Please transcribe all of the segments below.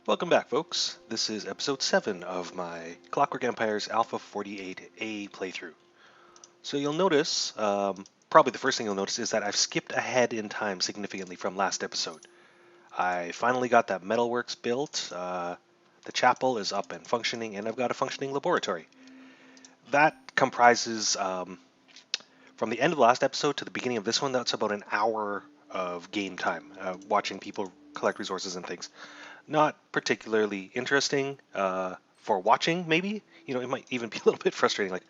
Welcome back, folks. This is episode 7 of my Clockwork Empires Alpha 48A playthrough. So you'll notice, probably the first thing you'll notice is that I've skipped ahead in time significantly from last episode. I finally got that metalworks built, the chapel is up and functioning, and I've got a functioning laboratory. That comprises, from the end of the last episode to the beginning of this one, that's about an hour of game time, watching people collect resources and things. Not particularly interesting for watching, maybe. It might even be a little bit frustrating, like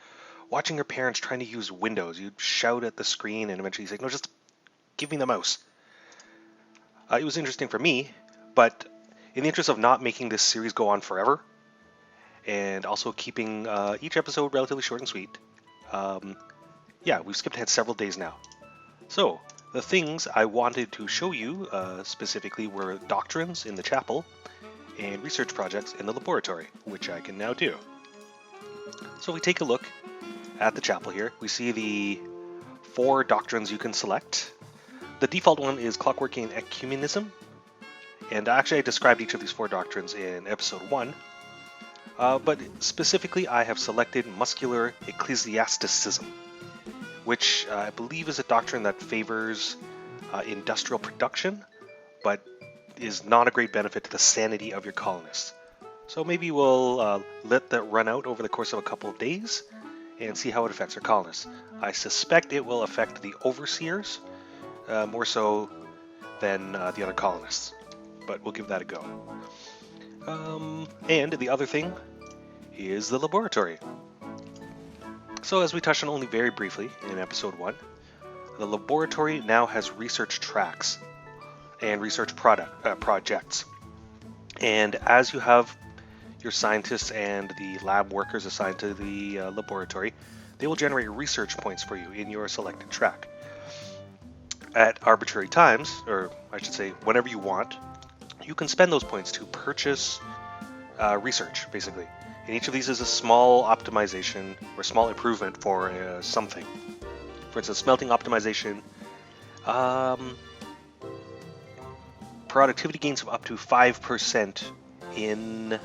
watching your parents trying to use Windows. You shout at the screen and eventually say, no, just give me the mouse. It was interesting for me, but in the interest of not making this series go on forever, and also keeping each episode relatively short and sweet, yeah, we've skipped ahead several days now. So, the things I wanted to show you specifically were doctrines in the chapel and research projects in the laboratory, which I can now do. So if we take a look at the chapel here, we see the 4 doctrines you can select. The default one is Clockwork and Ecumenism, and actually I described each of these 4 doctrines in episode 1, but specifically I have selected Muscular Ecclesiasticism, which I believe is a doctrine that favors industrial production, but is not a great benefit to the sanity of your colonists. So maybe we'll let that run out over the course of a couple of days and see how it affects our colonists. I suspect it will affect the overseers more so than the other colonists, but we'll give that a go. And the other thing is the laboratory. So as we touched on only very briefly in episode 1, the laboratory now has research tracks and research projects. And as you have your scientists and the lab workers assigned to the laboratory, they will generate research points for you in your selected track. At arbitrary times, or I should say whenever you want, you can spend those points to purchase research, basically. And each of these is a small optimization or small improvement for something. For instance, smelting optimization, productivity gains of up to 5% in...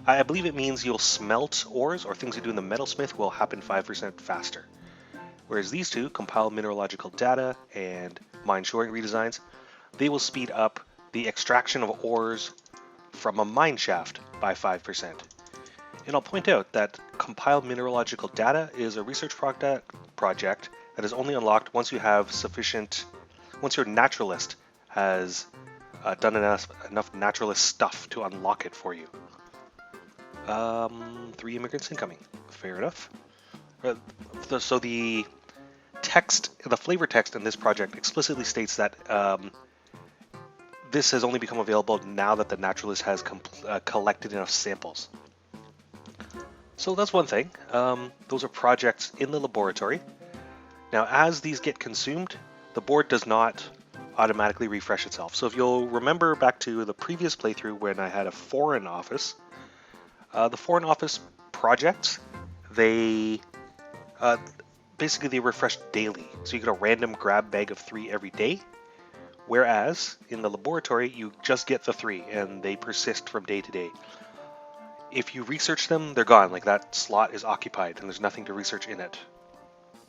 I believe it means you'll smelt ores, or things you do in the metalsmith will happen 5% faster. Whereas these two, compile mineralogical data and mine shoring redesigns, they will speed up the extraction of ores from a mine shaft by 5%. And I'll point out that compile mineralogical data is a research project that is only unlocked once you have once your naturalist has done enough naturalist stuff to unlock it for you. 3 immigrants incoming. Fair enough. So the flavor text in this project explicitly states that this has only become available now that the naturalist has collected enough samples. So that's one thing. Those are projects in the laboratory. Now, as these get consumed, the board does not automatically refresh itself. So if you'll remember back to the previous playthrough when I had a foreign office, the foreign office projects, they basically refresh daily. So you get a random grab bag of 3 every day, whereas in the laboratory you just get the 3 and they persist from day to day. If you research them, they're gone. Like, that slot is occupied and there's nothing to research in it.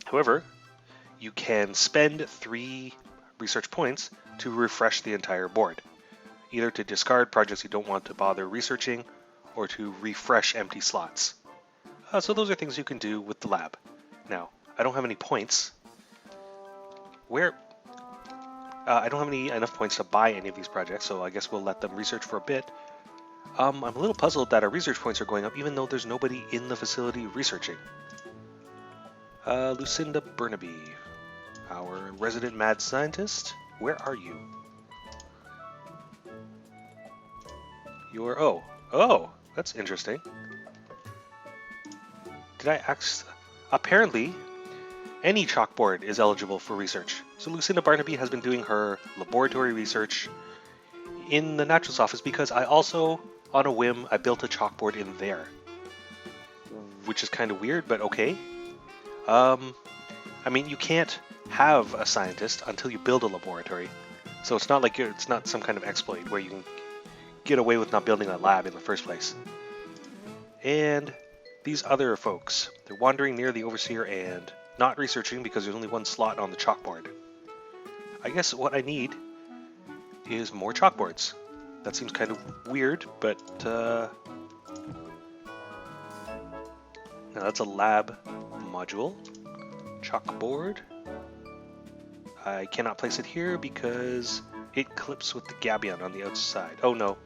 However, you can spend 3 research points to refresh the entire board, either to discard projects you don't want to bother researching or to refresh empty slots. So those are things you can do with the lab. Now, I don't have any points. I don't have enough points to buy any of these projects, so I guess we'll let them research for a bit. I'm a little puzzled that our research points are going up even though there's nobody in the facility researching. Lucinda Burnaby, our resident mad scientist. Where are you? You're... Oh, that's interesting. Did I ask... Apparently, any chalkboard is eligible for research. So Lucinda Barnaby has been doing her laboratory research in the naturalist office because I also, on a whim, I built a chalkboard in there. Which is kind of weird, but okay. I mean, you can't have a scientist until you build a laboratory. So it's not like it's not some kind of exploit where you can get away with not building a lab in the first place. And these other folks, they're wandering near the Overseer and not researching because there's only one slot on the chalkboard. I guess what I need is more chalkboards. That seems kind of weird, but now that's a lab module. Chalkboard. I cannot place it here because it clips with the gabion on the outside. Oh no,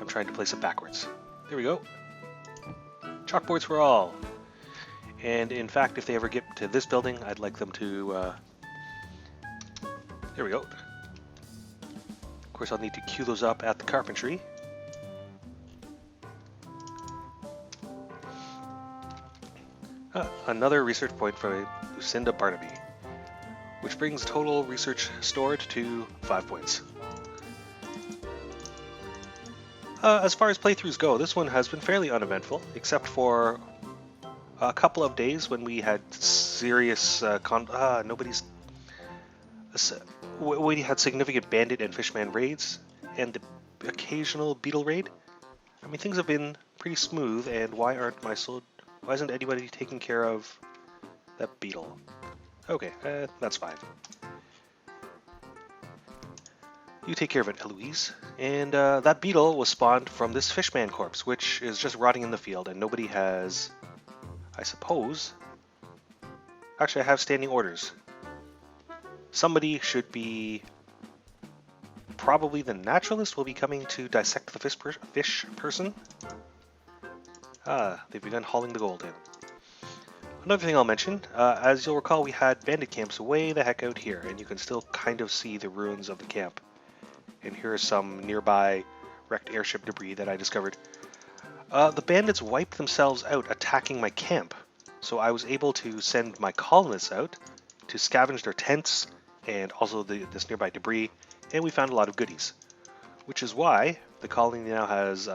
I'm trying to place it backwards. There we go. Chalkboards for all. And in fact, if they ever get to this building, I'd like them to... there we go. Of course, I'll need to queue those up at the carpentry. Another research point for Lucinda Barnaby, which brings total research stored to 5 points. As far as playthroughs go, this one has been fairly uneventful, except for a couple of days when we had serious we had significant bandit and fishman raids, and the occasional beetle raid. I mean, things have been pretty smooth, and why isn't anybody taking care of that beetle? Okay, that's fine. You take care of it, Eloise. And that beetle was spawned from this fishman corpse, which is just rotting in the field, and nobody has, I suppose... Actually, I have standing orders. Somebody should be... Probably the naturalist will be coming to dissect the fish person. They've begun hauling the gold in. Another thing I'll mention, as you'll recall, we had bandit camps way the heck out here, and you can still kind of see the ruins of the camp. And here are some nearby wrecked airship debris that I discovered. The bandits wiped themselves out attacking my camp, so I was able to send my colonists out to scavenge their tents and also this nearby debris, and we found a lot of goodies. Which is why the colony now has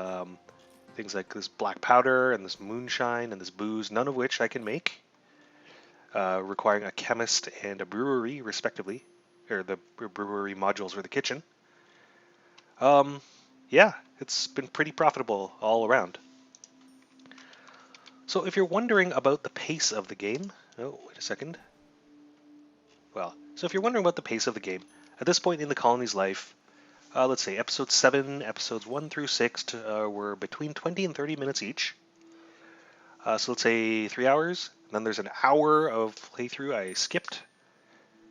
things like this black powder and this moonshine and this booze, none of which I can make, requiring a chemist and a brewery, respectively, or the brewery modules for the kitchen. Yeah, it's been pretty profitable all around. So if you're wondering about the pace of the game, oh, wait a second. Well, so if you're wondering about the pace of the game, at this point in the colony's life, let's say episode 7, episodes 1 through 6 were between 20 and 30 minutes each. So let's say 3 hours. And then there's an hour of playthrough I skipped.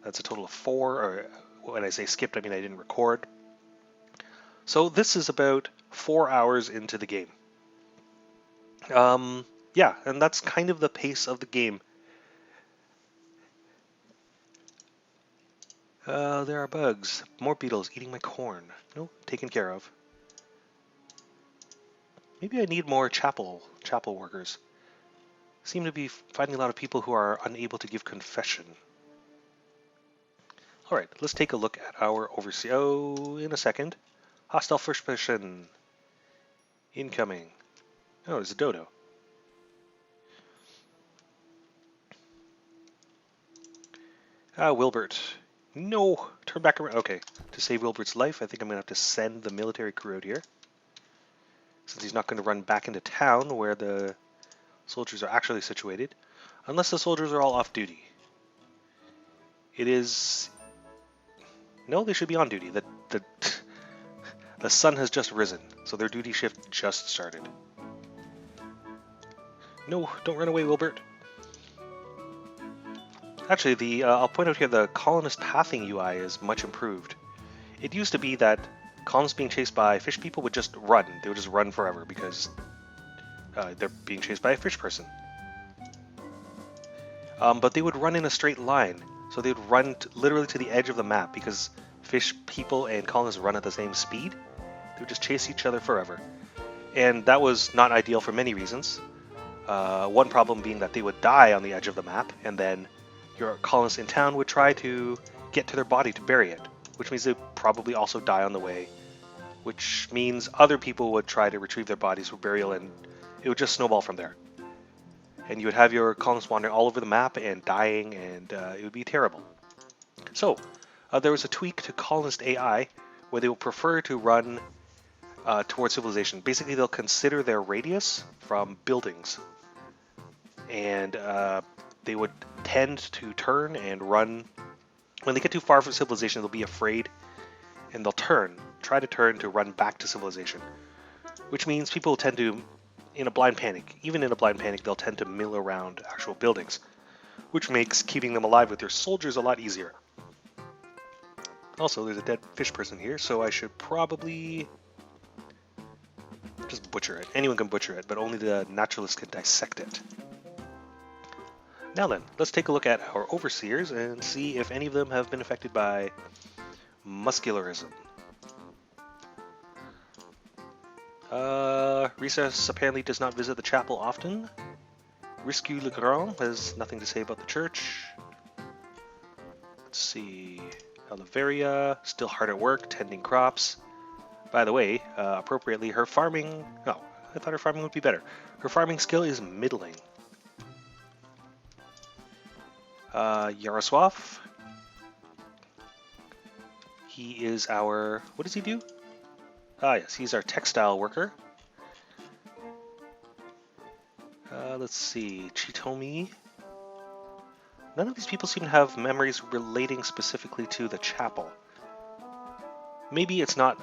That's a total of 4. Or when I say skipped, I mean I didn't record. So this is about 4 hours into the game. Yeah, and that's kind of the pace of the game. There are bugs. More beetles eating my corn. No, taken care of. Maybe I need more chapel workers. Seem to be finding a lot of people who are unable to give confession. Alright, let's take a look at our overseer. Oh, in a second. Hostile first person. Incoming. Oh, there's a dodo. Wilbert. No! Turn back around. Okay, to save Wilbert's life, I think I'm going to have to send the military crew out here. Since he's not going to run back into town where the soldiers are actually situated. Unless the soldiers are all off duty. It is... No, they should be on duty. The sun has just risen, so their duty shift just started. No, don't run away, Wilbert. Actually, I'll point out here the colonist pathing UI is much improved. It used to be that colonists being chased by fish people would just run. They would just run forever because they're being chased by a fish person. But they would run in a straight line. So they would run literally to the edge of the map because fish people and colonists run at the same speed. They would just chase each other forever. And that was not ideal for many reasons. One problem being that they would die on the edge of the map, and then your colonists in town would try to get to their body to bury it, which means they'd probably also die on the way, which means other people would try to retrieve their bodies for burial, and it would just snowball from there. And you would have your colonists wandering all over the map and dying, and it would be terrible. So, there was a tweak to colonist AI where they would prefer to run towards civilization. Basically, they'll consider their radius from buildings, and they would tend to turn and run. When they get too far from civilization, they'll be afraid, and they'll try to turn to run back to civilization, which means people tend to, in a blind panic, even in a blind panic, they'll tend to mill around actual buildings, which makes keeping them alive with their soldiers a lot easier. Also, there's a dead fish person here, so I should probably just butcher it. Anyone can butcher it, but only the naturalist can dissect it. Now then, let's take a look at our overseers and see if any of them have been affected by muscularism. Recess apparently does not visit the chapel often. Risque Le Grand has nothing to say about the church. Let's see. Oliveria, still hard at work, tending crops. By the way, appropriately, her farming... Oh, I thought her farming would be better. Her farming skill is middling. Yaroslav. He is our... What does he do? Ah, yes, he's our textile worker. Let's see. Chitomi. None of these people seem to have memories relating specifically to the chapel. Maybe it's not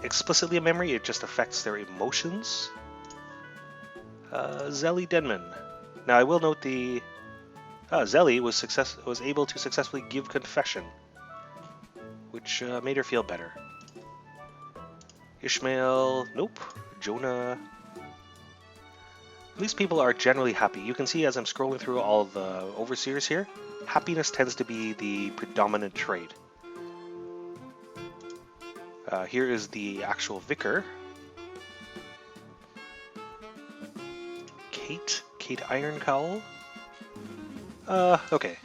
explicitly a memory, it just affects their emotions. Zelly Denman. Now I will note the... Zelly was able to successfully give confession, which made her feel better. Ishmael, nope. Jonah. These people are generally happy. You can see as I'm scrolling through all the overseers here, happiness tends to be the predominant trait. Here is the actual vicar. Kate Ironcowl. Okay.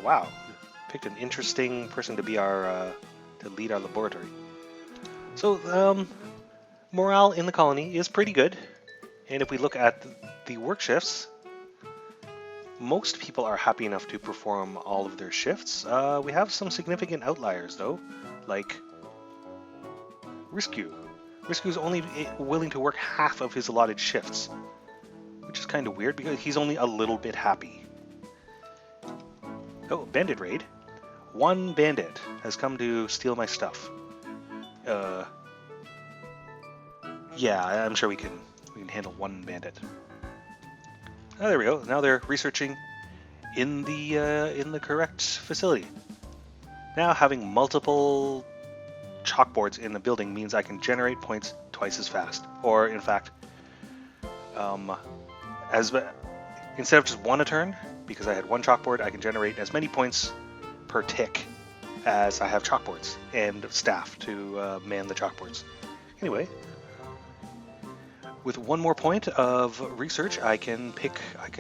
Wow, picked an interesting person to be our to lead our laboratory. So morale in the colony is pretty good, and if we look at the work shifts, most people are happy enough to perform all of their shifts. We have some significant outliers though, like Risque. Risque is only willing to work half of his allotted shifts, which is kind of weird because he's only a little bit happy. Oh, bandit raid. One bandit has come to steal my stuff. Yeah, I'm sure we can handle one bandit. Oh, there we go. Now they're researching in the correct facility. Now having multiple chalkboards in the building means I can generate points twice as fast. Or in fact, instead of just one a turn, because I had one chalkboard, I can generate as many points per tick as I have chalkboards and staff to man the chalkboards. Anyway, with one more point of research, I can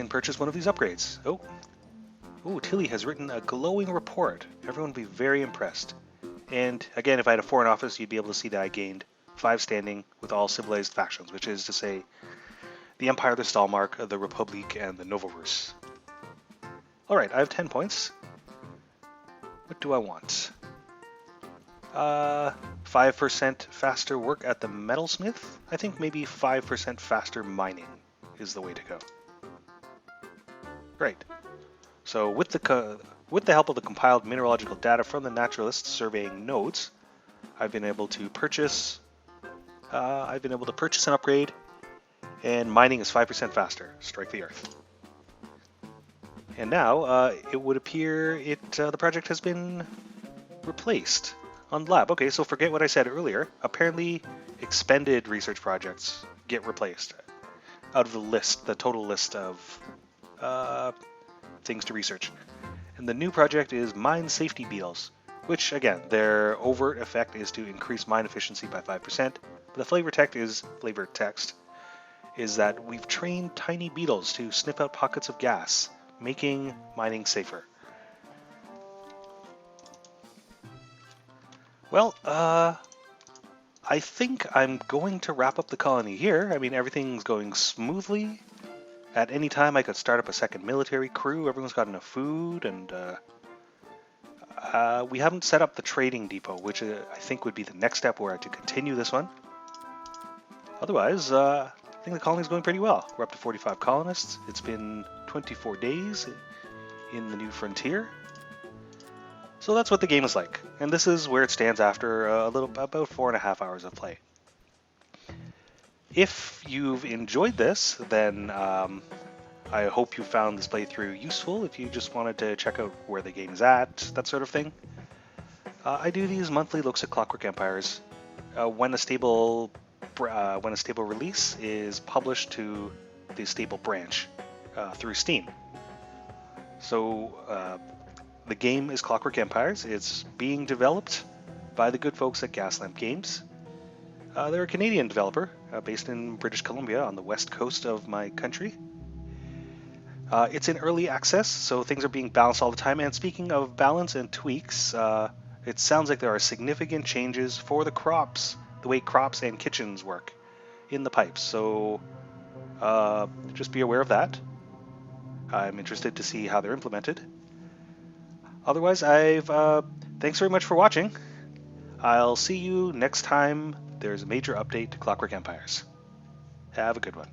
purchase one of these upgrades. Oh, Tilly has written a glowing report. Everyone would be very impressed. And again, if I had a foreign office, you'd be able to see that I gained 5 standing with all civilized factions, which is to say, the Empire, the Stalmark, the Republic, and the Novorus. Alright, I have 10 points. What do I want? 5% faster work at the metalsmith? I think maybe 5% faster mining is the way to go. Great. So with the help of the compiled mineralogical data from the naturalists surveying nodes, I've been able to purchase an upgrade, and mining is 5% faster. Strike the earth. And now it would appear the project has been replaced on lab. Okay, so forget what I said earlier. Apparently, expended research projects get replaced out of the total list of things to research. And the new project is mine safety beetles, which again, their overt effect is to increase mine efficiency by 5%. But the flavor text is that we've trained tiny beetles to sniff out pockets of gas, making mining safer. Well, I think I'm going to wrap up the colony here. I mean, everything's going smoothly. At any time, I could start up a second military crew. Everyone's got enough food, and We haven't set up the trading depot, which I think would be the next step where I to continue this one. Otherwise, I think the colony's going pretty well. We're up to 45 colonists. It's been 24 days in the new frontier. So that's what the game is like. And this is where it stands after about 4.5 hours of play. If you've enjoyed this, then I hope you found this playthrough useful. If you just wanted to check out where the game's at, that sort of thing. I do these monthly looks at Clockwork Empires. When a stable release is published to the stable branch through Steam. So the game is Clockwork Empires. It's being developed by the good folks at Gaslamp Games. They're a Canadian developer based in British Columbia on the west coast of my country. It's in early access, so things are being balanced all the time. And speaking of balance and tweaks, it sounds like there are significant changes for the crops, the way crops and kitchens work in the pipes. So just be aware of that. I'm interested to see how they're implemented. Otherwise, thanks very much for watching. I'll see you next time there's a major update to Clockwork Empires. Have a good one.